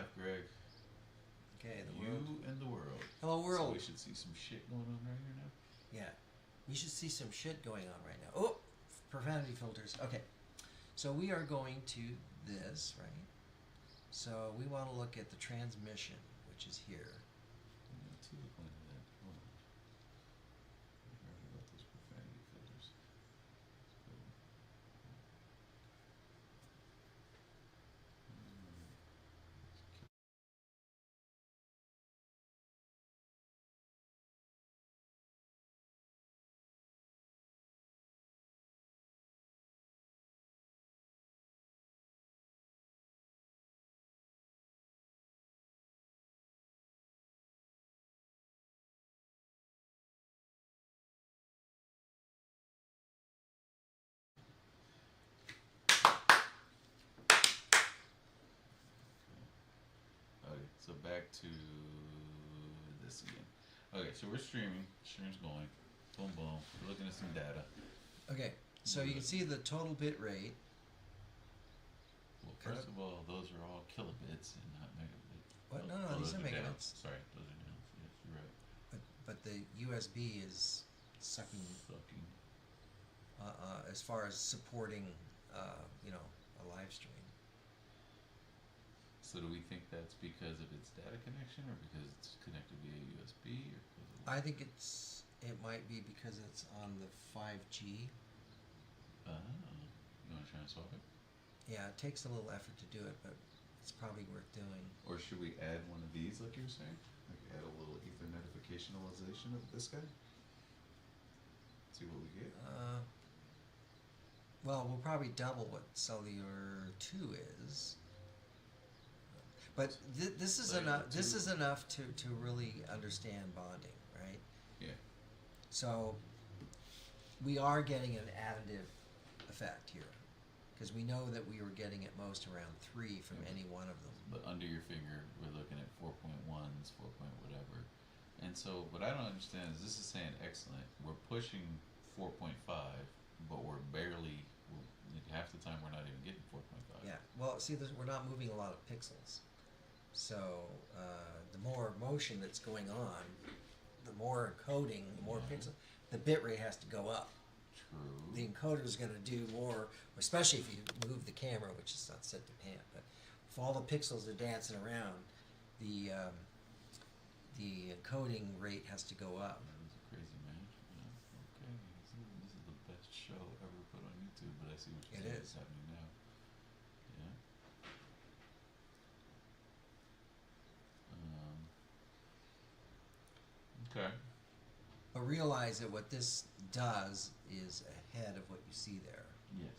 live, Greg. Okay, the You world. and the world. Hello, So world. we should see some shit going on right here now. Yeah, we should see some shit going on right now. Oh, profanity filters. Okay, so we are going to this, right? So we want to look at the transmission, which is here. To the point of that. Hold on. I heard about those profanity filters. So, okay, so back to this again. Okay, so we're streaming. Stream's going. Boom, boom. We're looking at some data. Okay, so you can see the total bit rate. Well, first of all, those are all kilobits and not megabits. What? No, Oh, these those are down. megabits. Sorry, those are down. Yes, you're right. But the USB is sucking Sucking. as far as supporting, a live stream. So do we think that's because of its data connection, or because it's connected via USB, or because of I think it might be because it's on the 5G. Oh, you want to try and solve it? Yeah, it takes a little effort to do it, but it's probably worth doing. Or should we add one of these, like you were saying? Like add a little Ethernetificationalization of this guy? See what we get? Well, we'll probably double what Cellular 2 is. But this is Cellular enough. This 2. is enough to really understand bonding, right? Yeah. So we are getting an additive effect here, because we know that we were getting at most around 3 from any one of them. But under your finger, we're looking at 4.1s, 4 point whatever. And so what I don't understand is this is saying excellent. We're pushing 4.5, but we're barely, half the time we're not even getting 4.5. Yeah. Well, see, we're not moving a lot of pixels. So the more motion that's going on, the more encoding, the more pixels, the bit rate has to go up. True. The encoder is going to do more, especially if you move the camera, which is not set to pan. But if all the pixels are dancing around, the encoding rate has to go up. That was a crazy match. Yeah. Okay. This is the best show ever put on YouTube, but I see what you're saying is happening now. Yeah. Okay. But realize that what this does is ahead of what you see there, Yes.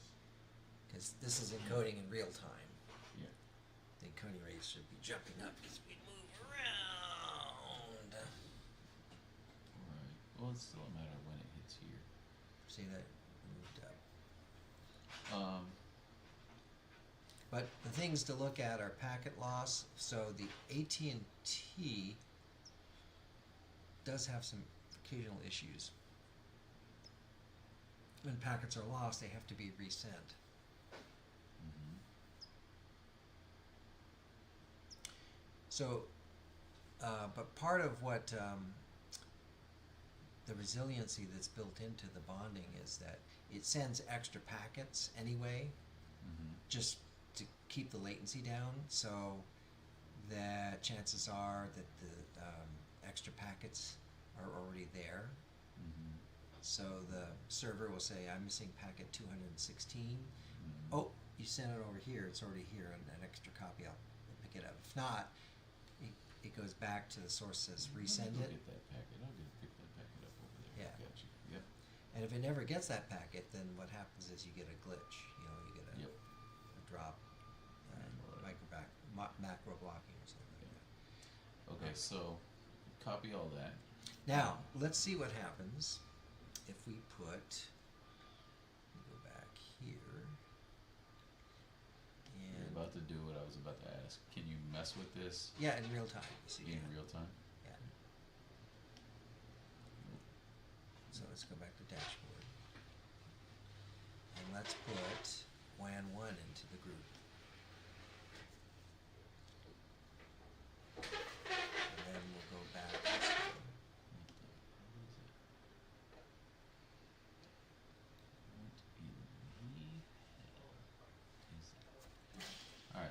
because this is encoding in real time. Yeah. The encoding rate should be jumping up because we move around. Right. Well, it's still a matter of when it hits here. See that moved up. But the things to look at are packet loss. So the AT&T does have some occasional issues. When packets are lost, they have to be resent. Mm-hmm. So, but part of what the resiliency that's built into the bonding is that it sends extra packets anyway, Mm-hmm. just to keep the latency down, so that chances are that the extra packets are already there. Mm-hmm. So the server will say, I'm missing packet 216. Mm-hmm. Oh, you sent it over here, it's already here, and an extra copy, I'll pick it up. If not, it goes back to the source, says resend I'll it. get that packet. I'll pick that packet up over there. Yeah. Got you. Yep. And if it never gets that packet, then what happens is you get a glitch. You get a Yep. drop, macro blocking or something like that. Okay, so copy all that. Now, let's see what happens if we put, let me go back here, You're and about to do what I was about to ask. Can you mess with this yeah, in real time. You see, in yeah. real time? Yeah. So let's go back to dashboard, and let's put WAN1 into the group.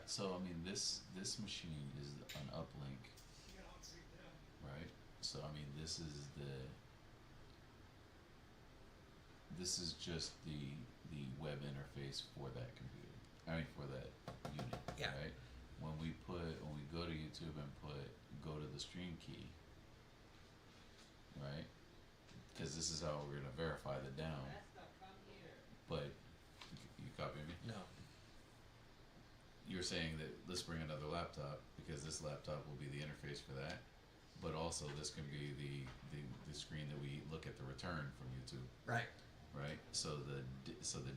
So I mean, this machine is an uplink, right? So I mean, this is just the web interface for that computer. I mean, for that unit, Yeah. right? When we go to YouTube and go to the stream key, right? Because this is how we're gonna verify the down. But you copy me? No. You're saying that let's bring another laptop because this laptop will be the interface for that, but also this can be the screen that we look at the return from YouTube, Right. right? So the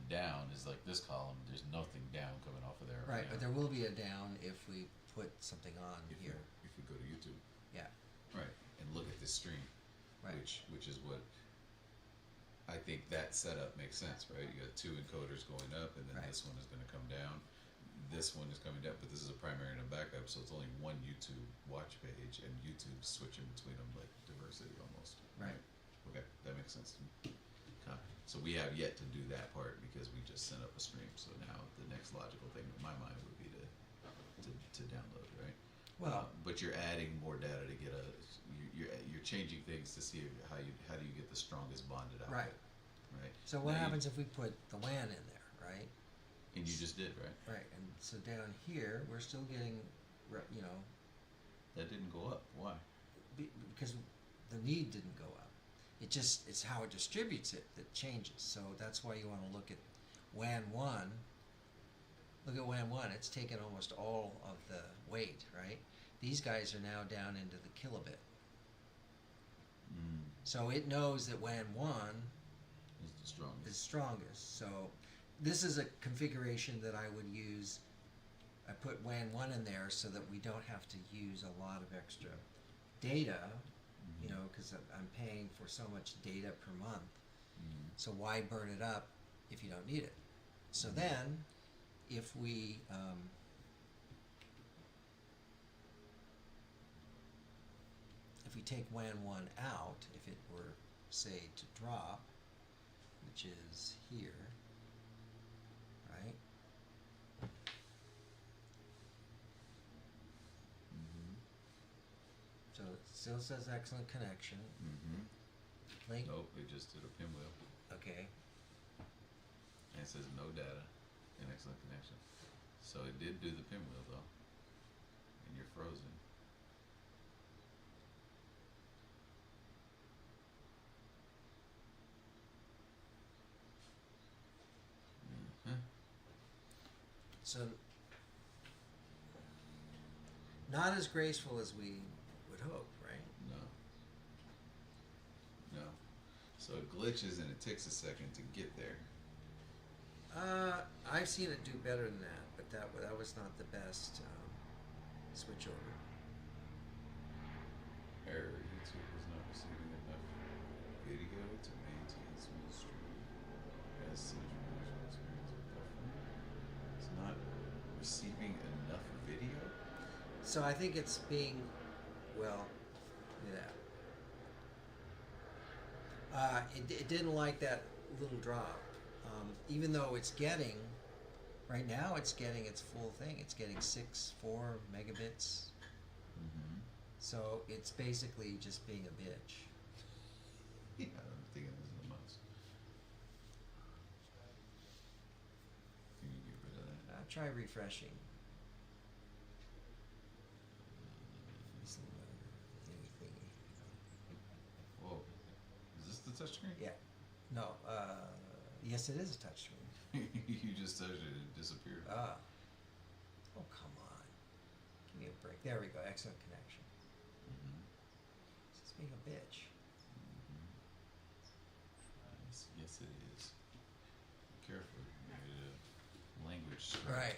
down is like this column. There's nothing down coming off of there. Right, now. but there will be a down if we put something on here. If we go to YouTube, Yeah. right, and look at this stream, Right. which is what I think that setup makes sense, right? You got two encoders going up, and then Right. this one is going to come down. This one is coming down, but this is a primary and a backup, so it's only one YouTube watch page, and YouTube's switching between them like diversity almost. Right. Okay, that makes sense to me. So we have yet to do that part because we just sent up a stream. So now the next logical thing in my mind would be to download, right? Well, but you're adding more data to get you're changing things to see how do you get the strongest bonded output. Right. Right. so what Now happens if we put the WAN in there, right? And you just did, right? Right, and so down here, we're still getting, you know, That didn't go up. Why? because the need didn't go up. It's how it distributes it that changes. So that's why you want to look at WAN 1. Look at WAN 1, it's taken almost all of the weight, right? These guys are now down into the kilobit. So it knows that WAN 1 Is the strongest. is strongest. So this is a configuration that I would use. I put WAN 1 in there so that we don't have to use a lot of extra data, you know, because I'm paying for so much data per month. So why burn it up if you don't need it? So then, if we take WAN 1 out, if it were, say, to drop, which is here, right? So it still says excellent connection. Link. Nope, it just did a pinwheel. Okay. And it says no data and excellent connection. So it did do the pinwheel though. And you're frozen. So not as graceful as we would hope, right? No. So it glitches and it takes a second to get there. I've seen it do better than that, but that was not the best switch over. Error, YouTube was not receiving enough video to maintain smooth streaming. As experience with buffering. It's not receiving enough video? So I think it's being, well, look at that. It didn't like that little drop. Even though it's getting, right now it's getting its full thing. It's getting 4 megabits. So it's basically just being a bitch. Yeah, I'm thinking this is the most. Can you get rid of that? Try refreshing. Whoa. Is this the touchscreen? Yeah. No. Yes, it is a touchscreen. You just touched it and it disappeared. Oh, come on. Give me a break. There we go. Excellent connection. It's being a bitch. Yes, it is. Be careful. You made a language strike. Right.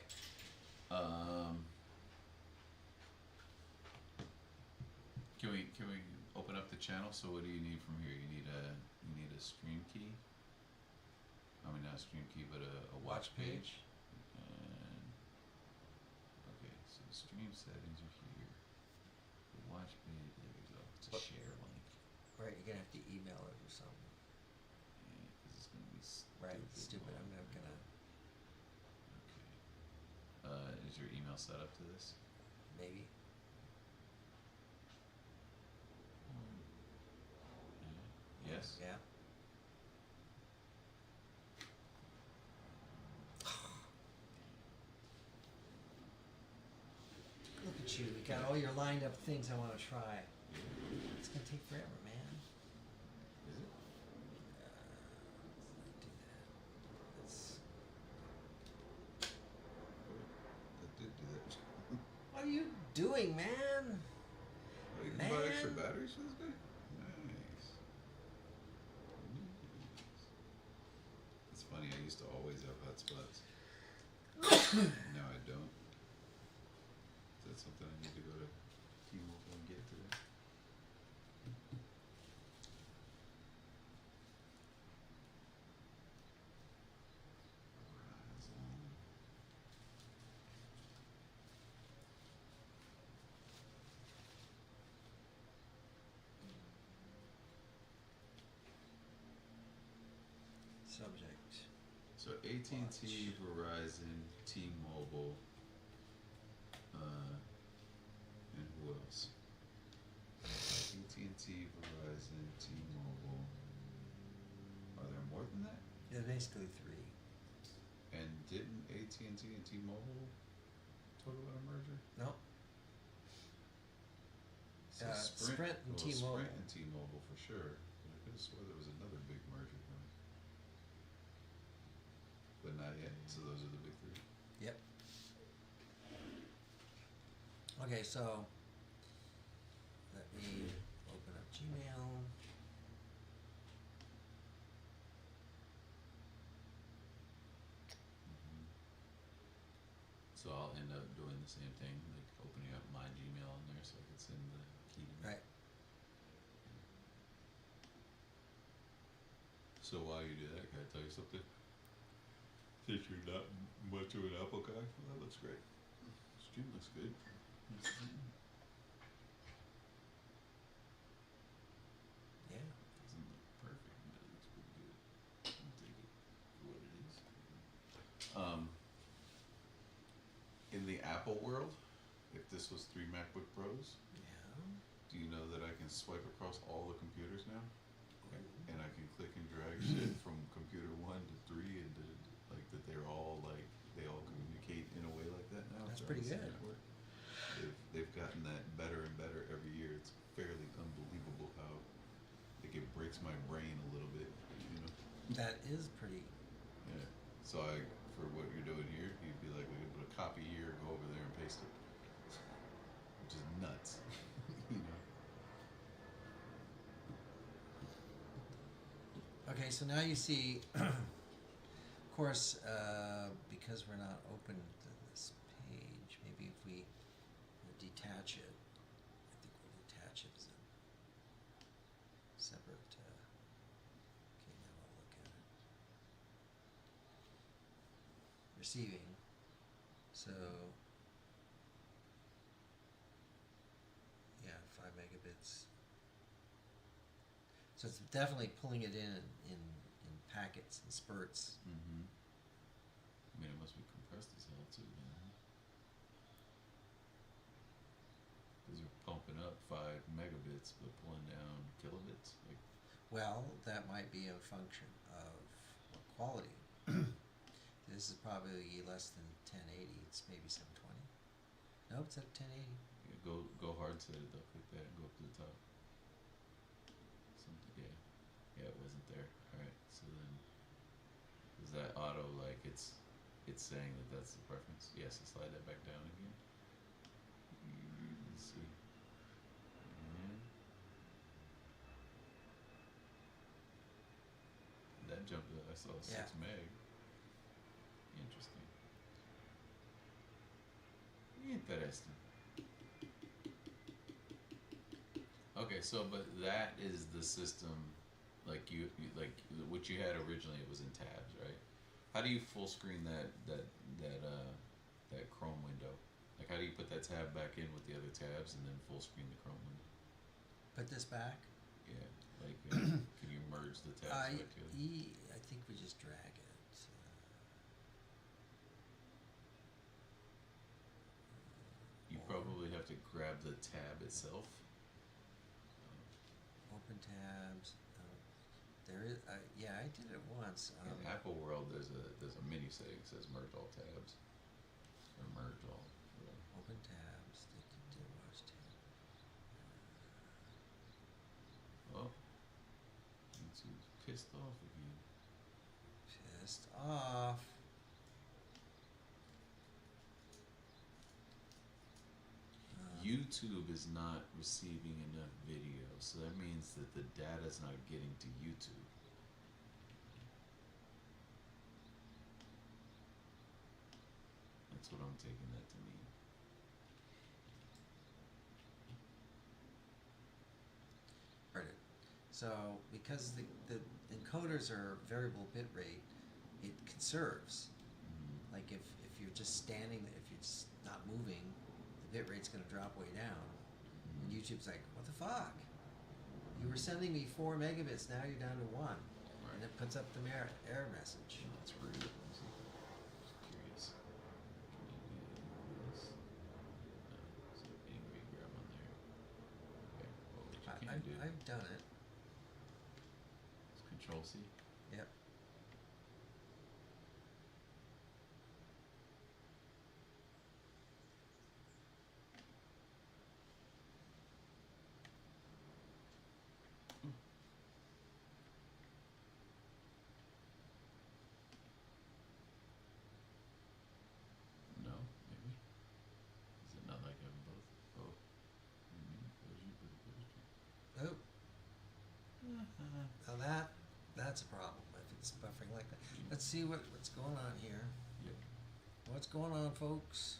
Can we open up the channel? So what do you need from here? You need a stream key. I mean, not a stream key, but a watch page. And okay, so the stream settings are here. The watch page, there we go. It's a share link. Right. You're gonna have to email it or something. Yeah, because it's gonna be stupid. Right. Stupid. I'm gonna. Okay. It Is your email set up to this? Maybe. Yes? Yeah. Look at you. We got all your lined up things I want to try. It's going to take forever, man. Is it? Let's do that. Let's... That did do that. What are you doing, man? Oh, you can buy extra Man. batteries for this guy? Nice. It's funny, I used to always have hotspots. Now I don't. Is that something I need to go to T-Mobile and get today? Verizon. Subject. So AT&T, Verizon, T-Mobile, and who else? AT&T, Verizon, T-Mobile. Are there more than that? Yeah, basically three. And didn't AT&T and T-Mobile talk about a merger? No. So Sprint and well, T-Mobile. Sprint and T-Mobile for sure. But I could have swore there was another big merger coming. But not yet. So those are the big three. Yep. Okay, so let me open up Gmail. So I'll end up doing the same thing, like opening up my Gmail in there so I can send the key to me. Right. So while you do that, can I tell you something? Since you're not much of an Apple guy, well, that looks great. Stream looks good. Yeah. Doesn't look perfect, but it looks pretty good. I'll take it for what it is. In the Apple world, if this was 3 MacBook Pros, Yeah. do you know that I can swipe across all the computers now? Okay. And I can click and drag shit from computer 1 to 3 and to, like, that they're all like, they all communicate in a way like that now. That's throughout pretty the same good. network. They've gotten that better and better every year. It's fairly unbelievable how, like, it breaks my brain a little bit, you know? That is pretty. Yeah. So for what you're doing here, you'd be like, we could put a copy here, go over there and paste it. Which is nuts, you know? Okay, so now you see, of course, because we're not open to this page, maybe if we detach it, I think we'll detach it as a separate, okay, now I'll look at it. Receiving, so, yeah, 5 megabits. So it's definitely pulling it in packets and spurts. Mm-hmm. I mean, it must be compressed as hell too, you know? Because you're pumping up 5 megabits but pulling down kilobits. Like, Well, that might be a function of quality. This is probably less than 1080. It's maybe 720. Nope, it's at 1080. go hard sided though. Click that and go up to the top. Something, yeah. Yeah, it wasn't there. Alright, so then, is that auto, like, it's saying that that's the preference? Yes, so slide that back down again. Let's see. And that jumped up, I saw 6 Yeah. meg. Interesting. Interesting. Okay, so but that is the system, like you like what you had originally. It was in tabs, right? How do you full screen that Chrome window? Like, how do you put that tab back in with the other tabs and then full screen the Chrome window? Put this back. Yeah, like can you merge the tabs back together? I think we just drag it. to grab the tab itself. Open tabs. There is, yeah, I did it once. In Apple World, there's a menu setting that says merge all tabs or merge all. Whatever. Open tabs. Watch tab. Oh, YouTube's pissed off again. Pissed off. YouTube is not receiving enough video, so that means that the data's not getting to YouTube. That's what I'm taking that to mean. Right. So because the encoders are variable bit rate, it conserves. Mm-hmm. Like if you're just standing, if you're just not moving, the bit rate's going to drop way down. And YouTube's like, what the fuck? You were sending me 4 megabits, now you're down to 1. Right. And it puts up the error message. That's rude. Just curious. So angry grab on there. Okay, well, what you can do I've done it. is Control C. Yep. No, maybe. Is it not like having both? Oh. Oh. Now that's a problem if it's buffering like that. Let's see what's going on here. Yep. What's going on, folks?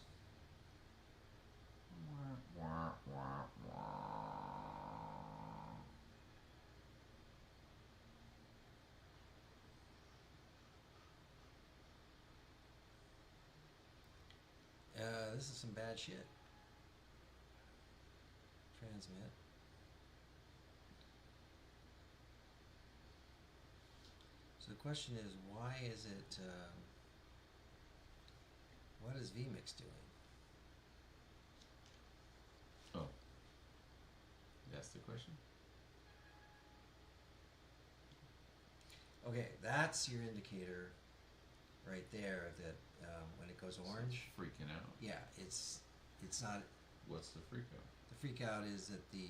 This is some bad shit. Transmit. So the question is, why is it, what is vMix doing? Oh. That's the question? Okay, that's your indicator right there that when it goes orange, It's freaking out. yeah, it's not, What's the freak out? the freak out is that the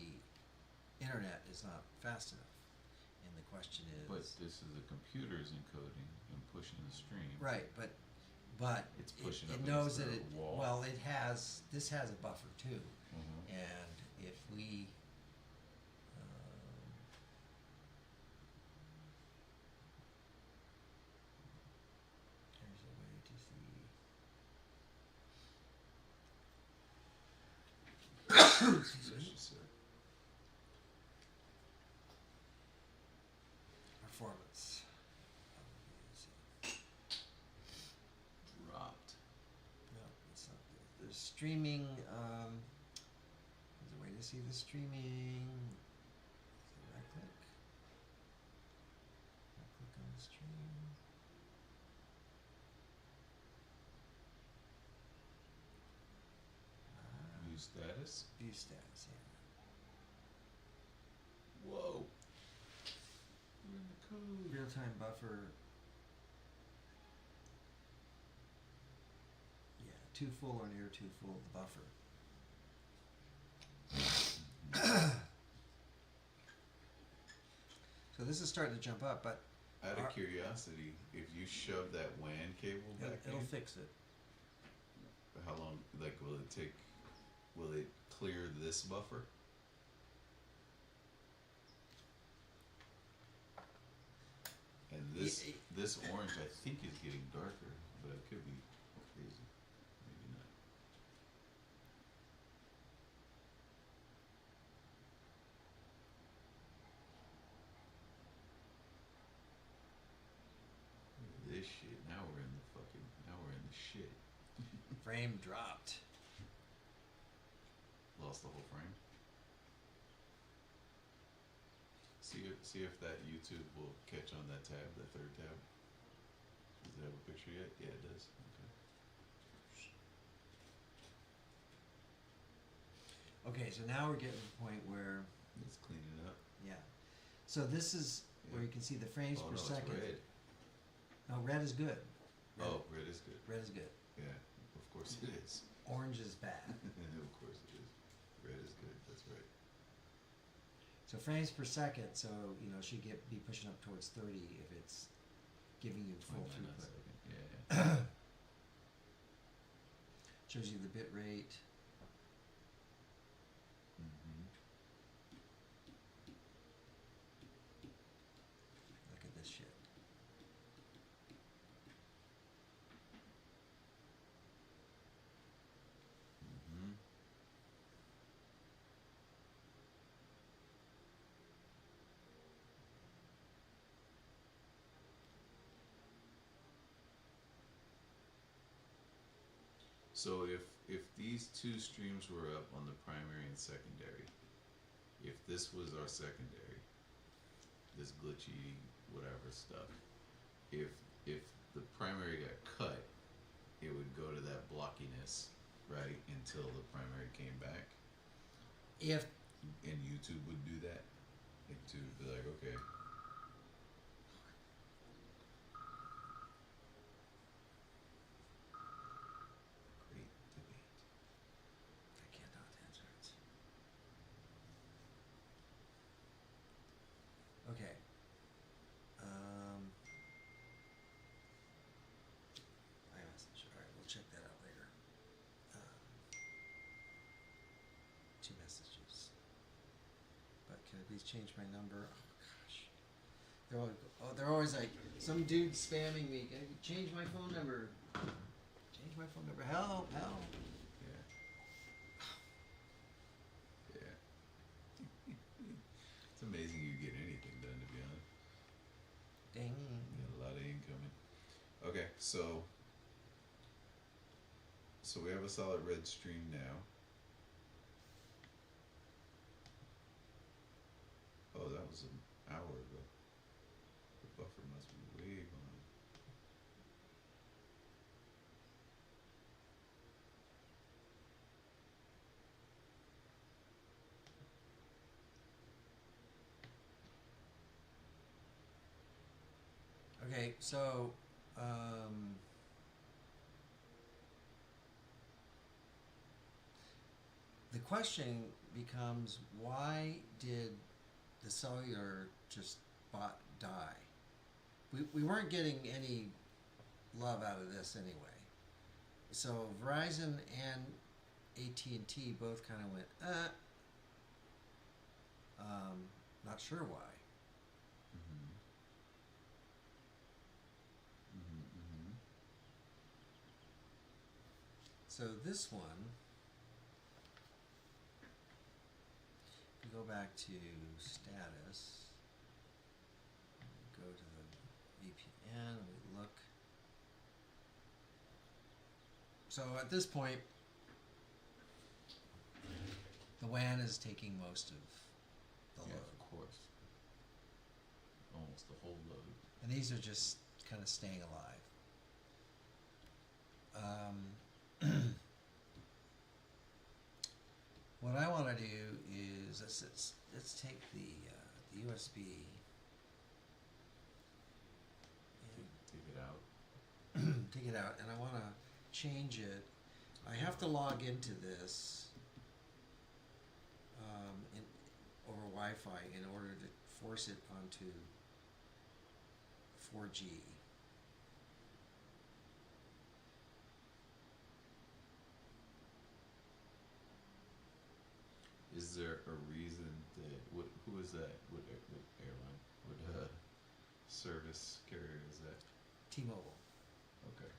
internet is not fast enough. And the question is... But this is the computer's encoding and pushing the stream. Right, but It's pushing it up knows against that the it, wall. well, this has a buffer too. Mm-hmm. And if we, there's a way to see. Excuse me. Performance. Dropped. No, it's not good. The streaming, there's a way to see the streaming. Right click. Right click on the stream. View status. View status, yeah. Whoa. We're in the code. Real-time buffer. Yeah, too full or near too full, the buffer. So this is starting to jump up, but Out of curiosity, if you shove that WAN cable back it'll in, fix it. how long, like, will it clear this buffer? And this orange, I think, is getting darker, but it could be crazy. Maybe not. Look at this shit. Now we're in the shit. Frame dropped. Lost the whole frame. See if that YouTube will catch on that tab, that third tab. Does it have a picture yet? Yeah, it does. Okay. Okay, so now we're getting to the point where, Let's clean it up. yeah. So this is where Yeah. you can see the frames Oh per no, second. it's red. No, red is good. Oh, red is good. Red is good. Yeah, of course it is. Orange is bad. Of course it is. Red is good. That's right. So frames per second, so should be pushing up towards 30 if it's giving you full 29 a throughput. second. Yeah. Shows you the bit rate. Mm-hmm. Look at this shit. Mm-hmm. So if these two streams were up on the primary and secondary, if this was our secondary, this glitchy whatever stuff, if the primary got cut, it would go to that blockiness, right, until the primary came back. If And YouTube would do that. YouTube would be like, okay. Great debate. I cannot answer it. Okay. iMessage. All right, we'll check that out later. Two messages. But can I please change my number? Oh gosh. They're always like some dude spamming me. Can I change my phone number? Change my phone number. Help! Help! Yeah. Yeah. It's amazing you get anything done, to be honest. Ding. You got a lot of incoming. Okay, so we have a solid red stream now. Oh, that was an hour ago. The buffer must be way behind. Okay, so the question becomes, why did the cellular just die? We weren't getting any love out of this anyway. So Verizon and AT&T both kind of went, not sure why. Mm-hmm. Mm-hmm. Mm-hmm. So this one, if you go back to status, go to the VPN, we look. So at this point, the WAN is taking most of the Yeah, load. of course. Almost the whole load. And these are just kind of staying alive. What I want to do is let's take the USB and Take it out. take it out, and I want to change it. I have to log into this over Wi-Fi in order to force it onto 4G. Is there a reason that who is that? What airline? What service carrier is that? T-Mobile. Okay.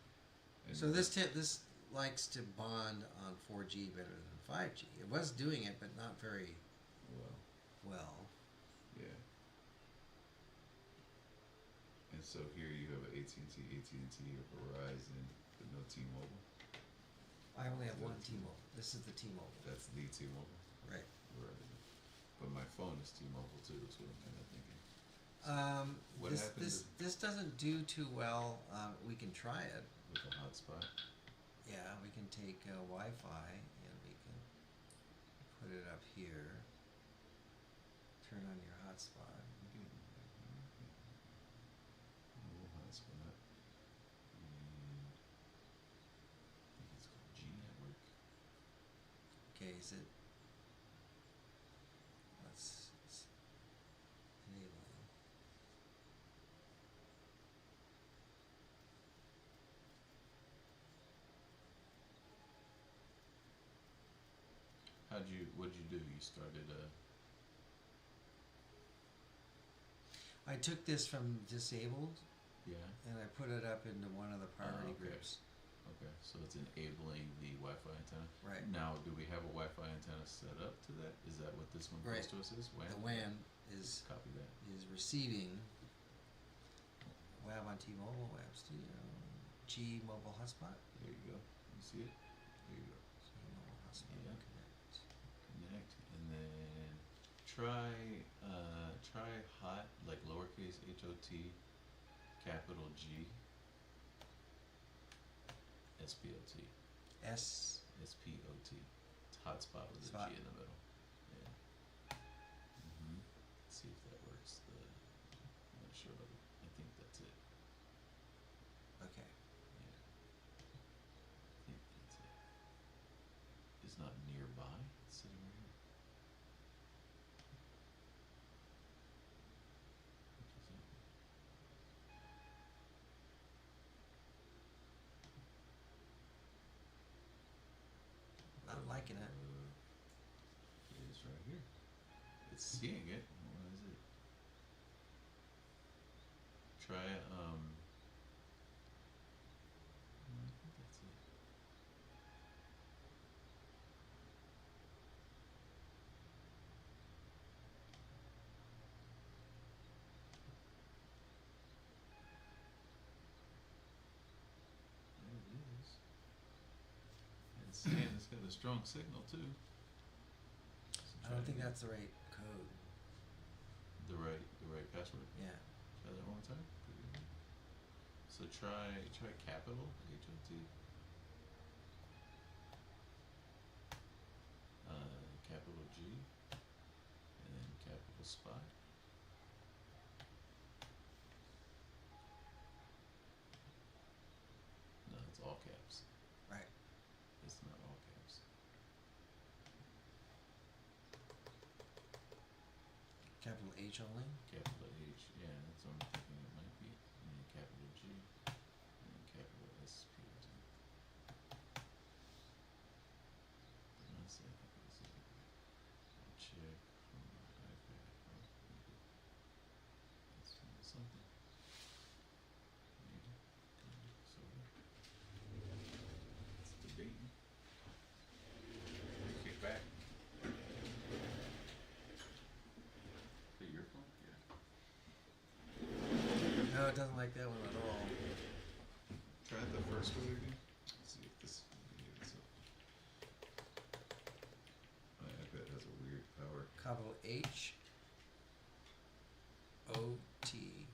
And So this likes to bond on 4G better than 5G. It was doing it, but not very well. Yeah. And so here you have AT&T, or Verizon, but no T-Mobile. I only have Is that one a T-Mobile. This is the T-Mobile. That's the T-Mobile. Right. Right. But my phone is T-Mobile too. Is what I'm kind of thinking. What this happens this doesn't do too well. We can try it. with a hotspot? Yeah, we can take Wi-Fi and we can put it up here. Turn on your hotspot. Mobile hotspot. And I think it's called G Network. Okay, is it? Let's enable. What'd you do? You started a. I took this from disabled Yeah. and I put it up into one of the priority okay. groups. Okay, so it's enabling the Wi-Fi antenna. Right. Now, do we have a Wi-Fi antenna set up to that? Is that what this one Right. close to us is? WAN? The WAN is Copy that. receiving WAB on T-Mobile, WAB Studio, G mobile hotspot. There you go. You see it? There you go. G mobile hotspot. Yeah. Connect. Connect, and then try hot, like lowercase HOT, capital G, SPOT. S. SPOT. It's hotspot with Spot. a G in the middle. Yeah. See if that works. I'm not sure, but I think that's it. Okay. Yeah. I think that's it. It's not nearby. It's sitting right here. Which is it? Not liking it. It is right here. It's seeing it. What is it? Try I think that's it. There it is. And it's saying it's got a strong signal too. So I don't try think again. that's the right code. the right password. Yeah. Try that one more time. Pretty good. So try capital HOT. Capital G, and then capital Spot. No, it's all caps. Right. It's not all caps. Capital H only. Capital H, yeah, that's what I'm thinking it might be. And then capital G, and then capital SPOT. But not say I think this is it. I'll check from my iPad. Oh, maybe. That's something. Maybe. Kinda, sorta. It's debating. Kick back. Is it your phone? Yeah. No, it doesn't like that one at all. Try the first one again. Let's see if this gives up. My iPad has a weird power. Capital H O T.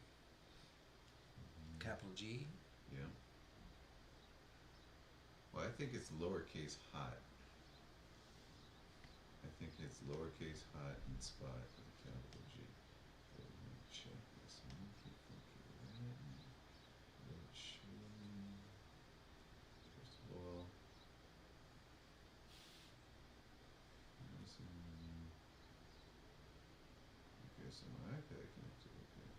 Capital G. Yeah. Well, I think it's lowercase hot. I think it's lowercase hot and spot with a capital G. Let me check this. Monkey funky rabbit. Let's show me. First of all. Okay, so my iPad connected. Okay.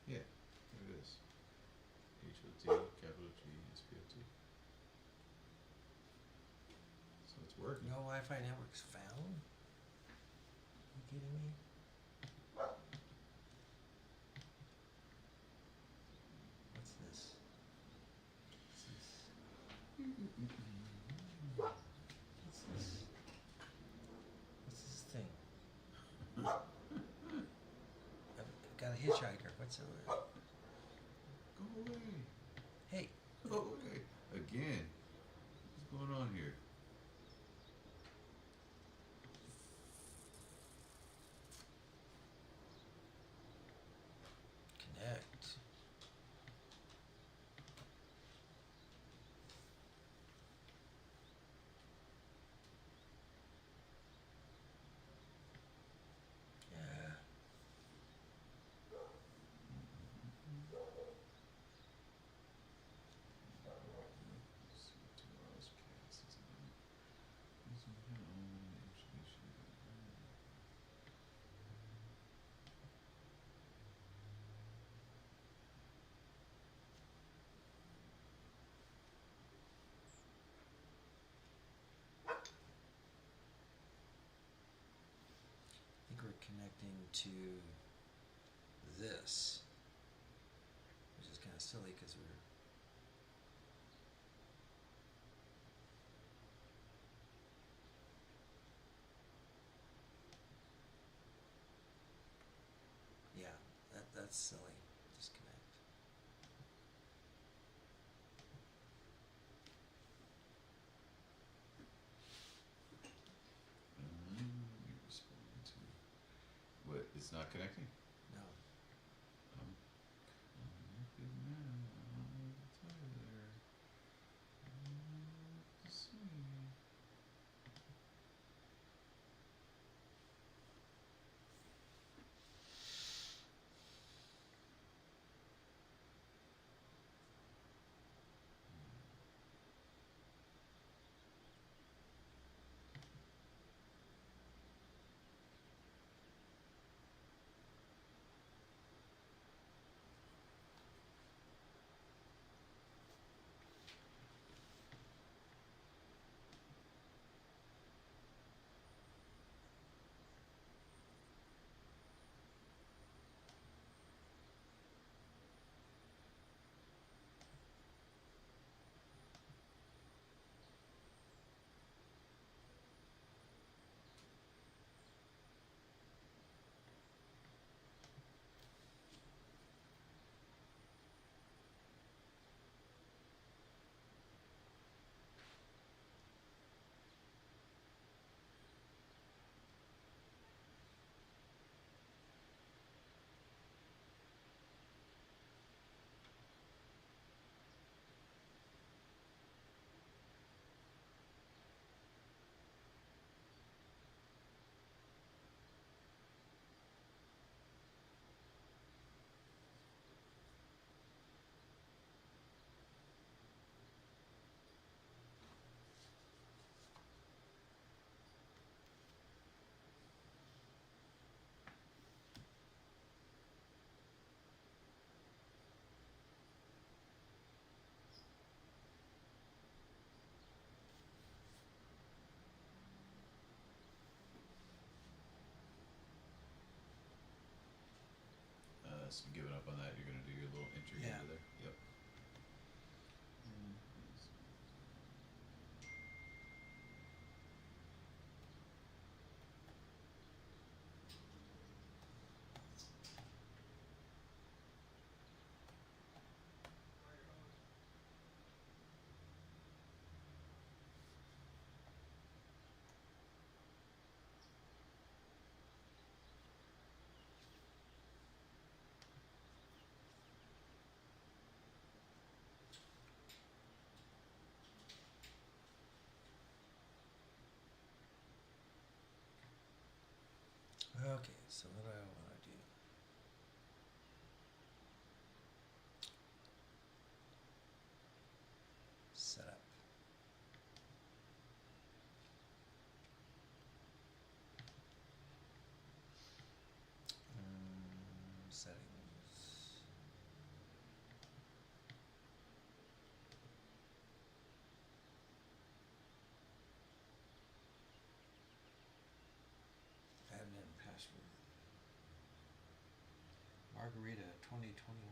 Yeah, there it is. HOT, capital G, SPOT. So it's working. No Wi-Fi networks found. You kidding me? What's this? What's this? What's this? What's this thing? I've got a hitchhiker. What's it? Go away. Hey, Go away. Again. What's going on here? connect. to this, which is kind of silly because we're yeah, that's silly. Disconnect. You're responding to what? It's not connecting. No. Um, connected now, Tyler. Let's see. So giving up on that, you're gonna do your little entry Yeah. over there. Yep. Okay, so what do I want to do? Setup. Settings. Admin password. Margarita 2021.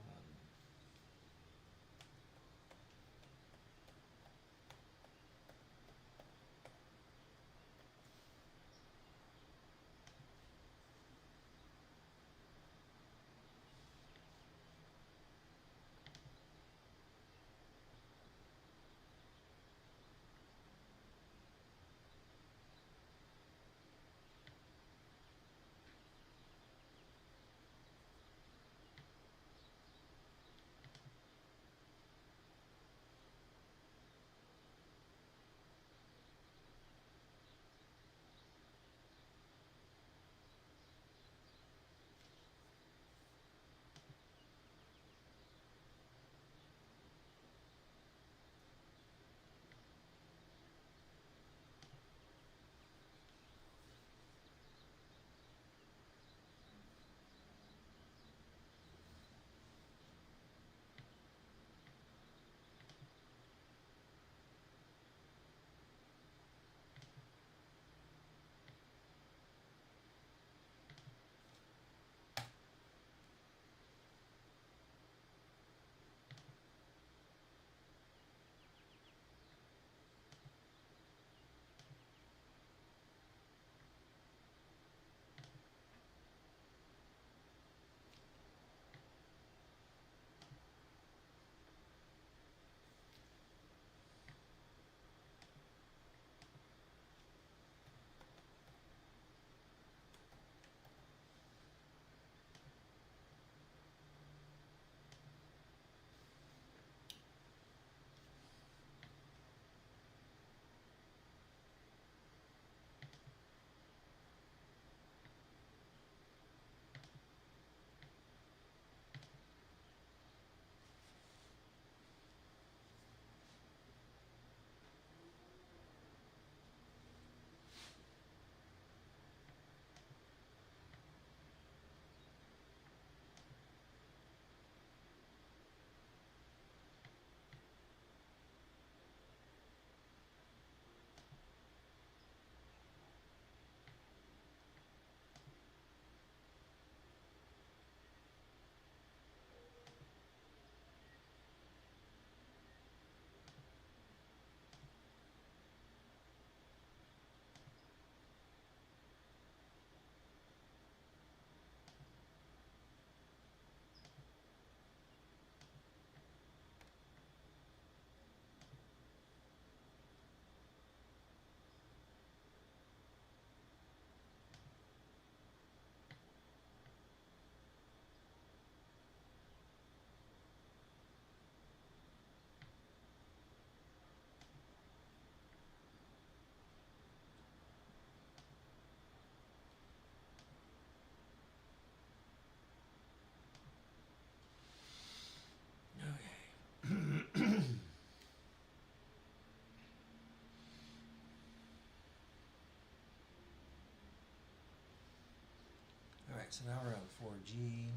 Alright, so now we're on 4G.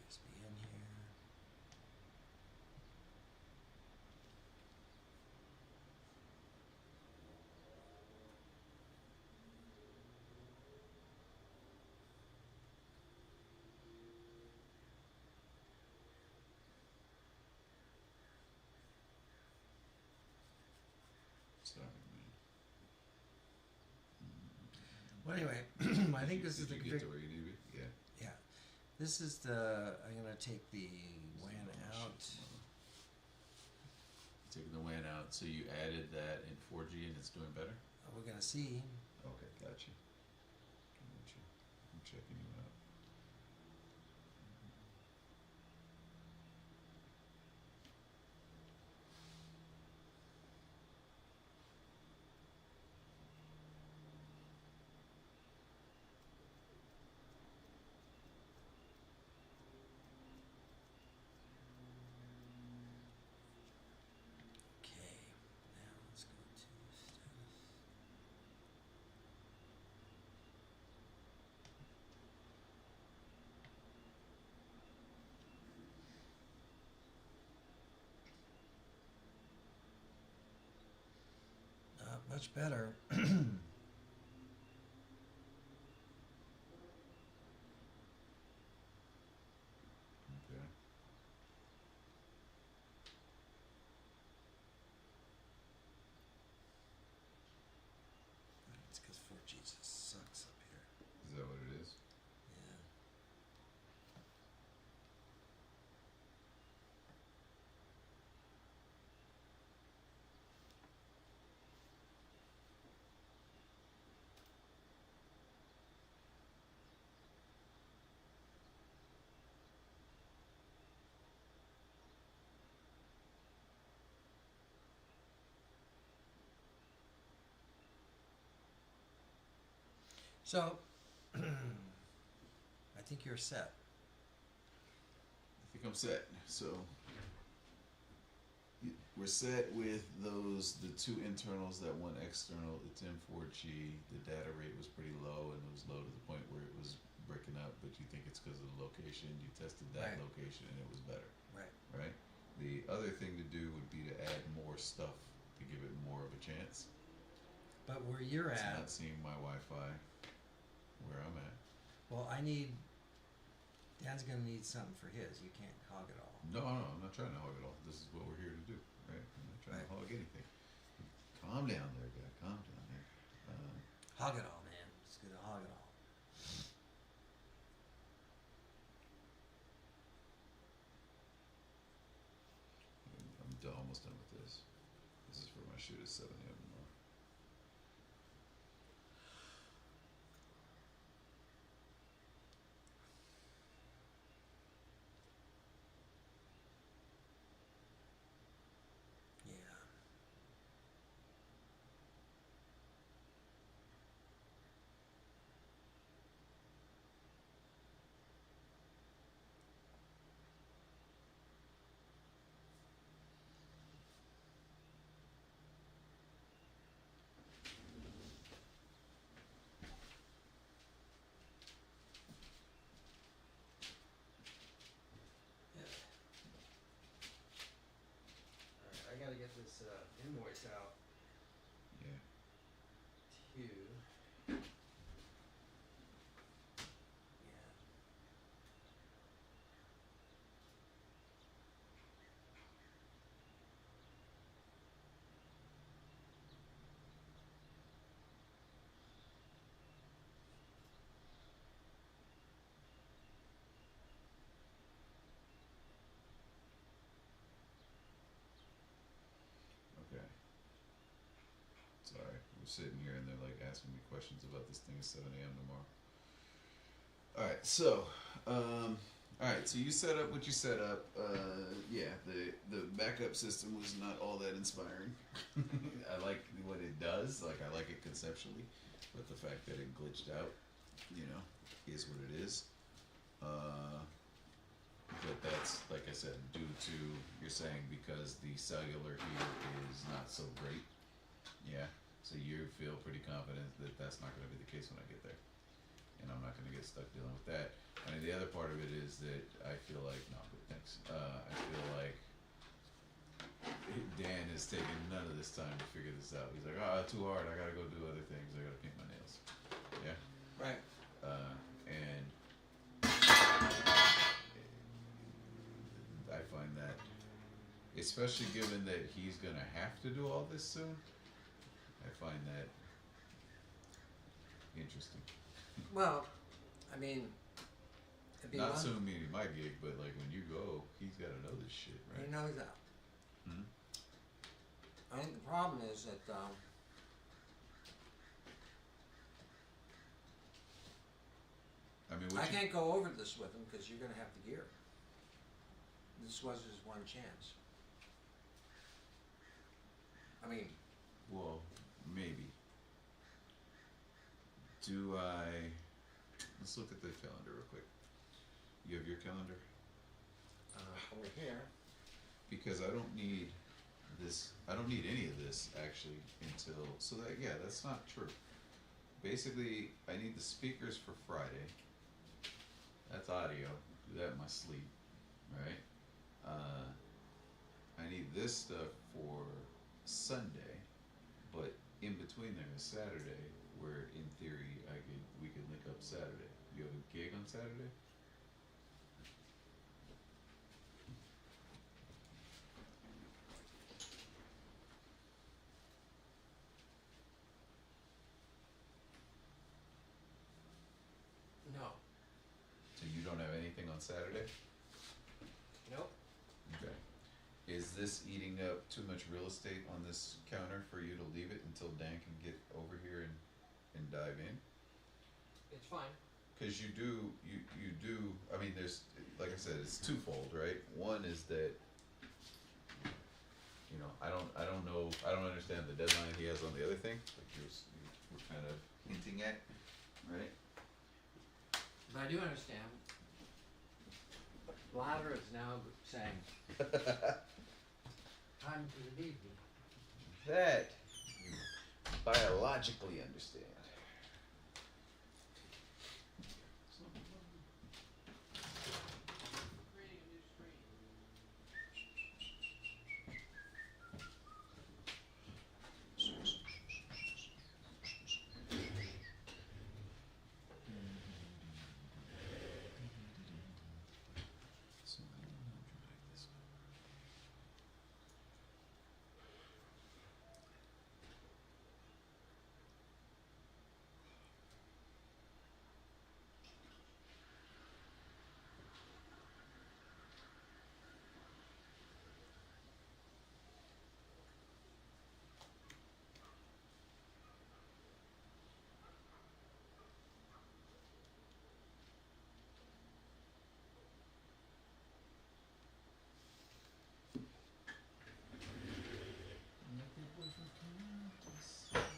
USB in here. Sorry, man. Well, anyway, I think this is the Did you get to where you need to be? Yeah. Yeah. This is the. I'm going to take the WAN out. Taking the WAN out, so you added that in 4G and it's doing better? We're going to see. Okay, gotcha. I'm checking you out. Okay. Now let's go to status. Not much better. Okay. It's because 4G just sucks up here. Is that what it is? Yeah. So, I think you're set. I think I'm set. So we're set with the two internals, that one external. It's in 4G. The data rate was pretty low, and it was low to the point where it was breaking up. But you think it's because of the location. You tested that Right. location, and it was better, Right. right? The other thing to do would be to add more stuff to give it more of a chance. But where you're It's at, not seeing my Wi-Fi where I'm at. well, Dan's going to need something for his. You can't hog it all. No, I'm not trying to hog it all. This is what we're here to do, right? I'm not trying to Right. hog anything. Calm down there, guy. Calm down there. Hog it all, man. It's going to hog it all. Almost done with this. This is for my shoot at 7 a.m. tomorrow. Yeah. Alright, I got to get this invoice out Yeah. to. Yeah. Okay. Sorry. We're sitting here and they're like asking me questions about this thing at 7 a.m. tomorrow. Alright, so, alright, so you set up what you set up. Yeah, the backup system was not all that inspiring. I like what it does, like I like it conceptually, but the fact that it glitched out, is what it is. But that's, like I said, due to, you're saying because the cellular here is not so great. Yeah, so you feel pretty confident that that's not going to be the case when I get there. and I'm not gonna get stuck dealing with that. I mean, the other part of it is that I feel like, no, but thanks. I feel like Dan is taking none of this time to figure this out. He's like, too hard. I gotta go do other things. I gotta paint my nails. Yeah. Right. And I find that, especially given that he's gonna have to do all this soon, I find that interesting. Well, I mean, it'd be Not one. soon meaning my gig, but like when you go, he's gotta know this shit, right? He knows that. Hmm? I think the problem is that I mean, I what you, can't go over this with him because you're going to have the gear. This was his one chance. I mean, well, maybe. Do I? Let's look at the calendar real quick. You have your calendar? over here. Because I don't need this, I don't need any of this actually until, so that, yeah, that's not true. Basically, I need the speakers for Friday. That's audio, do that in my sleep, right? I need this stuff for Sunday, but in between there is Saturday, where in theory we could link up Saturday. You have a gig on Saturday? No. So you don't have anything on Saturday? Nope. Okay. Is this eating up too much real estate on this counter for you to leave it until Dan can get over here and dive in? It's fine. Because you do, I mean, there's, like I said, it's twofold, right? One is that, you know, I don't know, I don't understand the deadline he has on the other thing, like you were kind of hinting at, right? But I do understand. Bladder is now saying, time to leave me. That you biologically understand. So I don't know how to drag this.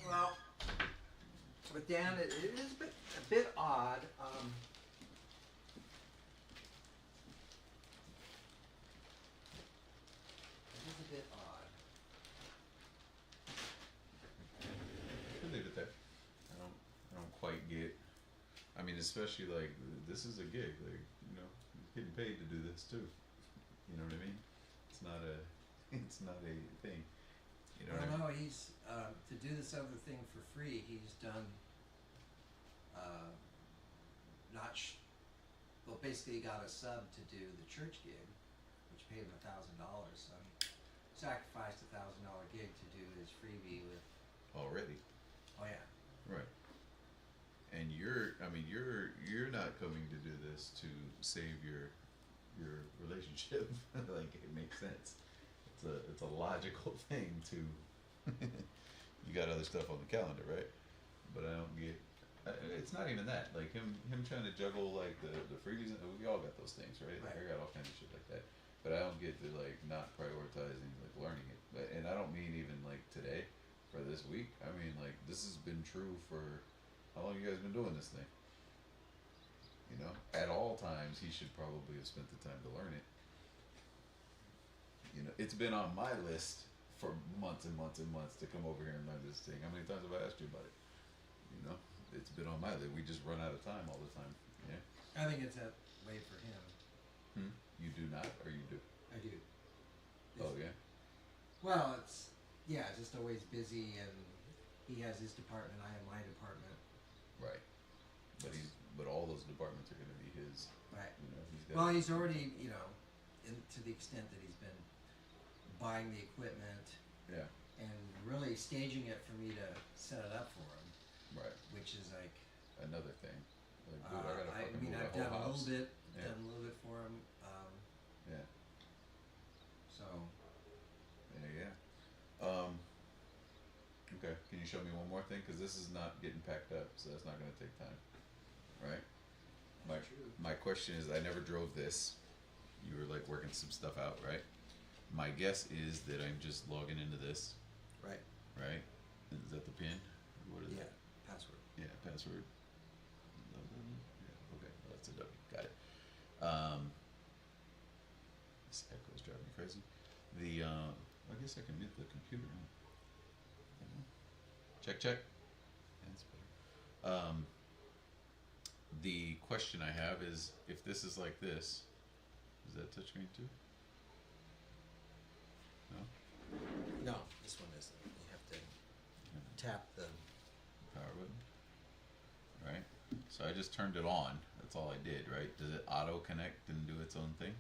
Well, but Dan, it is a bit odd. It is a bit odd. We'll leave it there. I don't quite get. I mean, especially like this is a gig. Like you know, he's getting paid to do this too. You know what I mean? It's not a. It's not a thing. You know what I mean? Well, no, he's to do this other thing for free. He's done. Not. Well, basically, he got a sub to do the church gig, which paid him $1,000. So he sacrificed $1,000 gig to do his freebie with. Already. Oh yeah. Right. And you're. I mean, you're not coming to do this to save your relationship. Like it makes sense. It's a logical thing to. You got other stuff on the calendar, right? But I don't get. It's not even that. Like him trying to juggle like the freebies. We all got those things, right? Like I got all kinds of shit like that. But I don't get to like not prioritizing like learning it. But and I don't mean even like today for this week. I mean like this has been true for how long you guys been doing this thing? You know, at all times he should probably have spent the time to learn it. You know, it's been on my list for months and months and months to come over here and learn this thing. How many times have I asked you about it? You know, it's been on my list. We just run out of time all the time. Yeah. I think it's that way for him. You do not, or you do? I do. Oh yeah. Well, it's just always busy, and he has his department. I have my department. Right. But all those departments are going to be his. Right. You know, Well, he's already to the extent that he's been buying the equipment. Yeah. And really staging it for me to set it up for him. Right. Which is like another thing. Like, dude, I gotta fucking move I've my done whole a house. little bit, Yeah. done a little bit for him. Yeah. So. Yeah. Okay. Can you show me one more thing? Because this is not getting packed up, so that's not going to take time. Right. That's true. My question is, I never drove this. You were like working some stuff out, right? My guess is that I'm just logging into this. Right. Right. Is that the pin? What is that? Password. Yeah, password. Yeah, okay, well, that's a W. Got it. This echo's driving me crazy. I guess I can mute the computer. Huh? Check. That's better. The question I have is, if this is like this, is that touchscreen too? No? No, this one isn't. You have to tap the Power button. Right? So I just turned it on. That's all I did, right? Does it auto connect and do its own thing?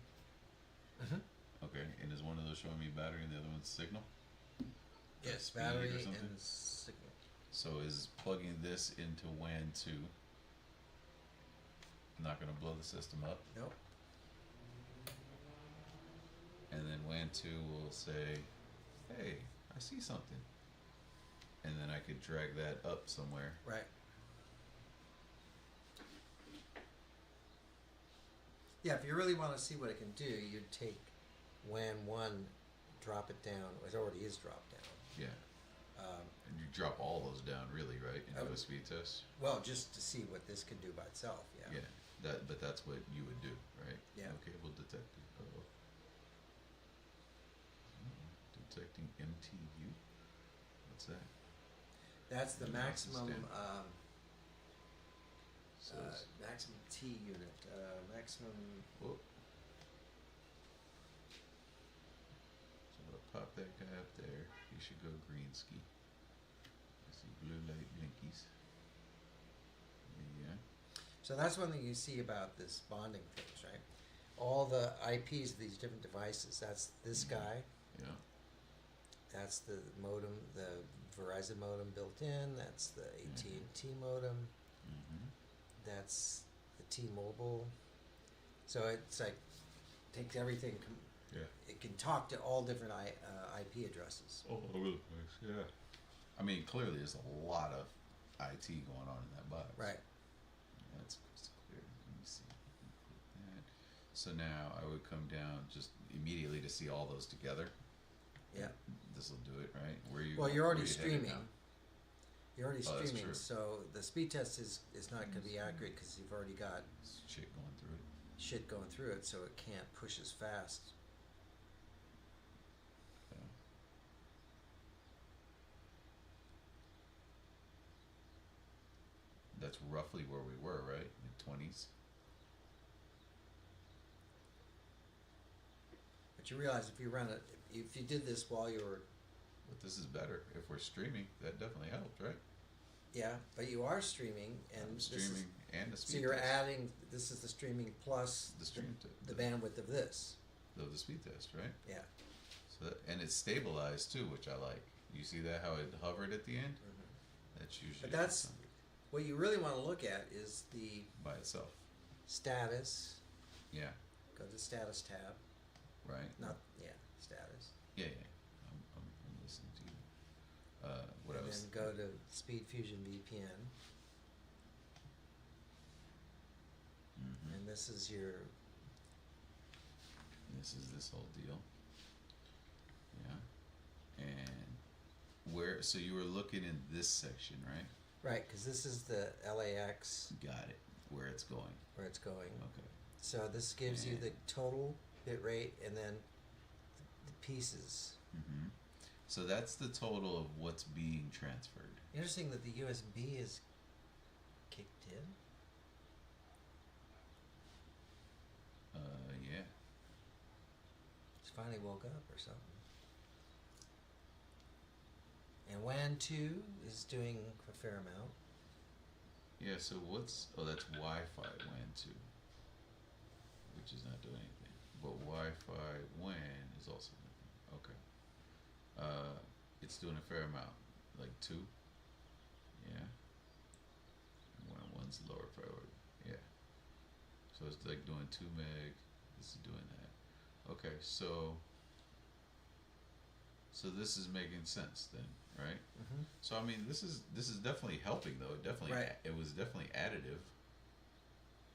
Okay, and is one of those showing me battery and the other one's signal? Yes, Speed or battery something? and signal. So is plugging this into WAN 2 not going to blow the system up? Nope. And then WAN 2 will say, hey, I see something. And then I could drag that up somewhere. Right. Yeah, if you really want to see what it can do, you'd take WAN 1, drop it down. It already is dropped down. Yeah. And you drop all those down, really, right? And do a speed test? Well, just to see what this can do by itself, yeah. Yeah. But that's what you would do, right? Yeah. Okay, we'll detect it. Detecting MTU? What's that? That's the The mouse is maximum down. maximum T unit. Maximum. Whoop. So I'll pop that guy up there. He should go green ski. I see blue light blinkies. Yeah. So that's one thing you see about this bonding things, right? All the IPs of these different devices. That's this guy. Yeah. That's the modem, the Verizon modem built in. That's the AT&T modem. Mm-hmm. That's the T-Mobile. So it's like takes everything. Yeah. It can talk to all different IP addresses. All over the place, yeah. I mean, clearly there's a lot of IT going on in that box. Right. That's crystal clear. Let me see. That. So now I would come down just immediately to see all those together. Yeah. This will do it, right? Where you? Well, you're already where you headed streaming. now? You're already Oh, that's streaming, true. so the speed test is not going to be accurate because you've already got There's shit going through it. shit going through it, so it can't push as fast. Yeah. That's roughly where we were, right? Mid-20s. But you realize if you run it, if you did this while you were, But this is better. If we're streaming, that definitely helped, right? yeah, but you are streaming and I'm this streaming is, and the speed so you're test. adding. This is the streaming plus The stream the bandwidth of this. the speed test, right? Yeah. So that, and it's stabilized too, which I like. You see that how it hovered at the end? That's usually But that's what you really want to look at is the by itself. status. Yeah. Go to the status tab. Right. Not status. Yeah. I'm listening to you. What and else? then go to Speed Fusion VPN, Mm-hmm. and this is your. This is this whole deal. Yeah. And where? So you were looking in this section, right? Right, because this is the LAX Got it. Where it's going. where it's going. Okay. So this gives you the total bit rate and then the pieces. Mm-hmm. So that's the total of what's being transferred. Interesting that the USB is kicked in. Yeah. It's finally woke up or something. And WAN 2 is doing a fair amount. Yeah, so that's Wi-Fi WAN 2, which is not doing anything. But Wi-Fi WAN is also nothing. Okay. It's doing a fair amount, like 2. Yeah. One's lower priority. Yeah. So it's like doing 2 meg. This is doing that. Okay, so this is making sense then, right? Mm-hmm. So I mean, this is definitely helping though. Right. It was definitely additive,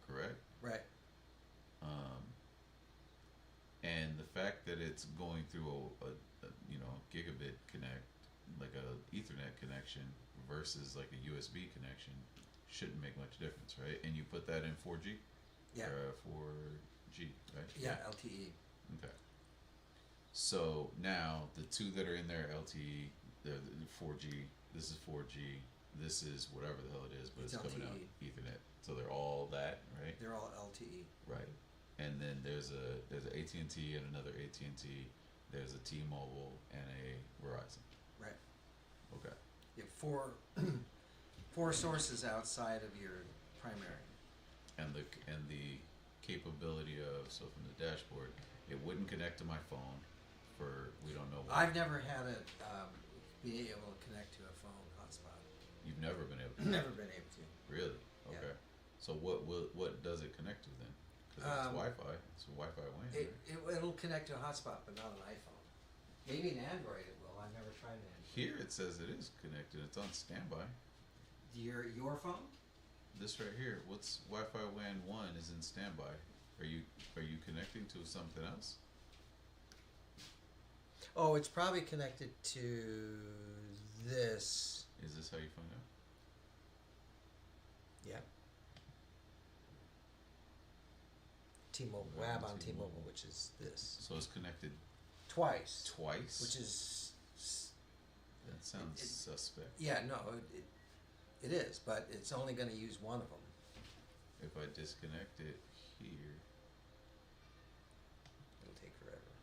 correct? Right. Um, and the fact that it's going through a gigabit connect, like a Ethernet connection versus like a USB connection, shouldn't make much difference, right? And you put that in 4G, Yeah. 4G, right? Yeah, LTE. Okay. So now the two that are in there LTE, they're the 4G. This is 4G. This is whatever the hell it is, but It's it's coming out LTE. Ethernet. So they're all that, right? They're all LTE. Right. And then there's a AT&T and another AT&T. There's a T-Mobile and a Verizon. Right. Okay. You have four sources outside of your primary. And the capability of, so from the dashboard, it wouldn't connect to my phone for we don't know what. I've never had it be able to connect to a phone hotspot. You've never been able to. Never been able to. Really? Yeah. Okay. So what does it connect to then? Because it's Wi-Fi. It's Wi-Fi WAN. Right? It'll connect to a hotspot, but not an iPhone. Maybe an Android it will. I've never tried an Android. Here it says it is connected. It's on standby. Your phone? This right here. What's Wi-Fi WAN 1 is in standby. Are you connecting to something else? Oh, it's probably connected to this. Is this how you find out? Yeah. T-Mobile, WAB WAB on T-Mobile. T-Mobile, which is this. So it's connected Twice. twice. Which is. That sounds suspect. Yeah, no, it is, but it's only going to use one of them. If I disconnect it here It'll take forever.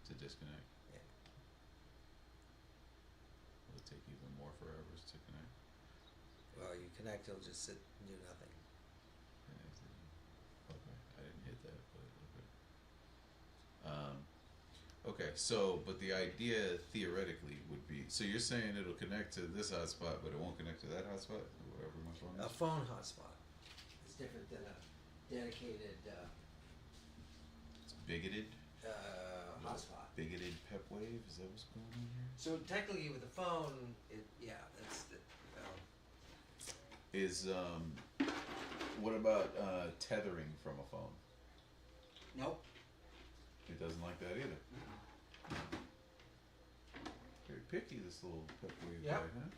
to disconnect, Yeah. will it take even more forevers to connect? Well, you connect, it'll just sit and do nothing. Okay, I didn't hit that, but okay. Okay, so but the idea theoretically would be, so you're saying it'll connect to this hotspot, but it won't connect to that hotspot, or whatever my phone A is. phone hotspot is different than a dedicated It's bigoted. hotspot. Bigoted pep wave. Is that what's going on here? So technically, with a phone, that's the. Is what about tethering from a phone? Nope. It doesn't like that either. Very picky, this little pep wave Yep. guy, huh?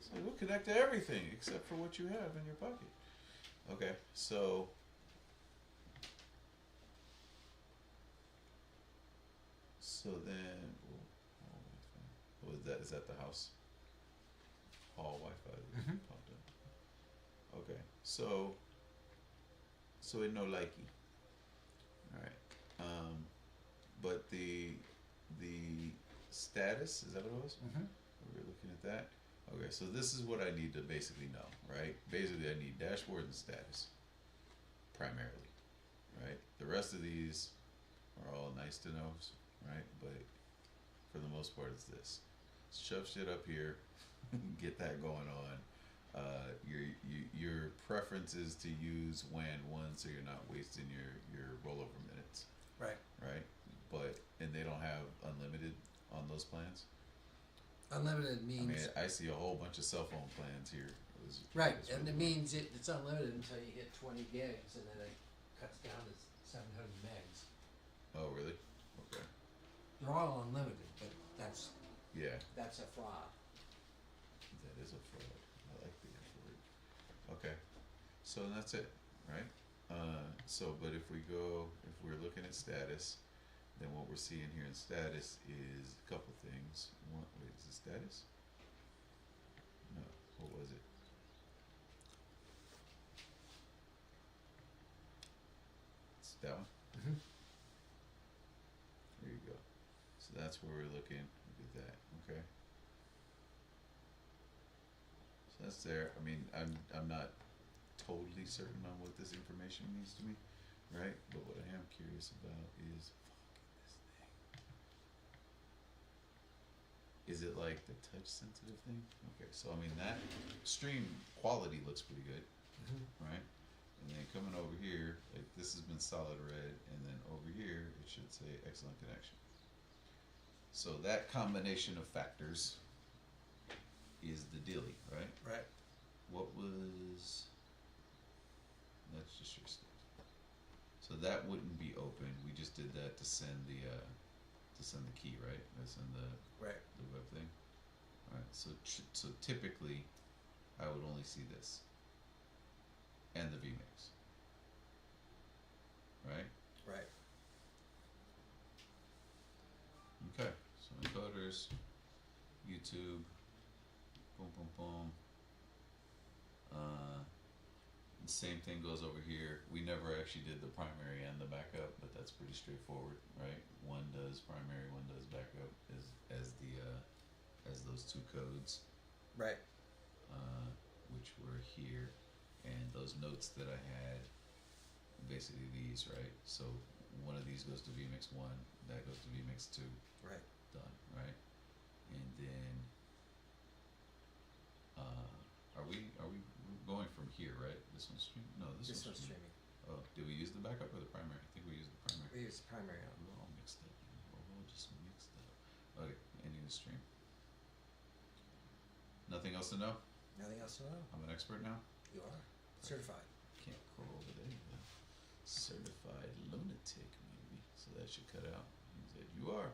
So we'll connect to everything except for what you have in your pocket. Okay, so then, what is that? Is that the house? Hall Wi-Fi that Mhm. popped up. Okay, so it no likey. All right, but the status, is that what it was? Mm-hmm. We were looking at that. Okay, so this is what I need to basically know, right? Basically, I need dashboard and status, primarily, right? The rest of these are all nice to knows, right? But for the most part, it's this. Shove shit up here, get that going on. Your preference is to use WAN 1 so you're not wasting your rollover minutes, Right. right? And they don't have unlimited on those plans. Unlimited I means. mean, I see a whole bunch of cell phone plans here. Right, It's and really it means it's unlimited until you hit 20 gigs, and then it cuts down to 700 megs. Oh, really? Okay. They're all unlimited, but that's Yeah, a fraud. that is a fraud. I like the F word. Okay, so that's it, right? But if we're looking at status, then what we're seeing here in status is a couple things. One, wait, is it status? No, what was it? That one? Mm-hmm. There you go. So that's where we're looking. Look at that. Okay. So that's there. I mean, I'm not totally certain on what this information means to me, right? But what I am curious about is this thing. Is it like the touch sensitive thing? Okay, so I mean that stream quality looks pretty good, Mm-hmm. right? And then coming over here, like this has been solid red, and then over here it should say excellent connection. So that combination of factors is the dilly, right? Right. What was? That's just your stuff. So that wouldn't be open. We just did that to send the key, right? That's in Right. the web thing. All right. So typically, I would only see this and the vmix, right? Right. Okay. So encoders, YouTube, boom, boom, boom. The same thing goes over here. We never actually did the primary and the backup, but that's pretty straightforward, right? One does primary, one does backup as those two codes, Right. which were here, and those notes that I had, basically these, right? So one of these goes to vmix one, that goes to vmix two, Right. done, right? And then, are we going from here, right? This one's streaming. No, this This one's one's streaming. streaming. Oh, did we use the backup or the primary? I think we used the primary. We use primary on. We're all mixed up. We're all just mixed up. Okay, ending the stream. Nothing else to know? Nothing else to know. I'm an expert now. You are certified. Can't crawl over there. Certified lunatic, maybe. So that should cut out. He said, "You are."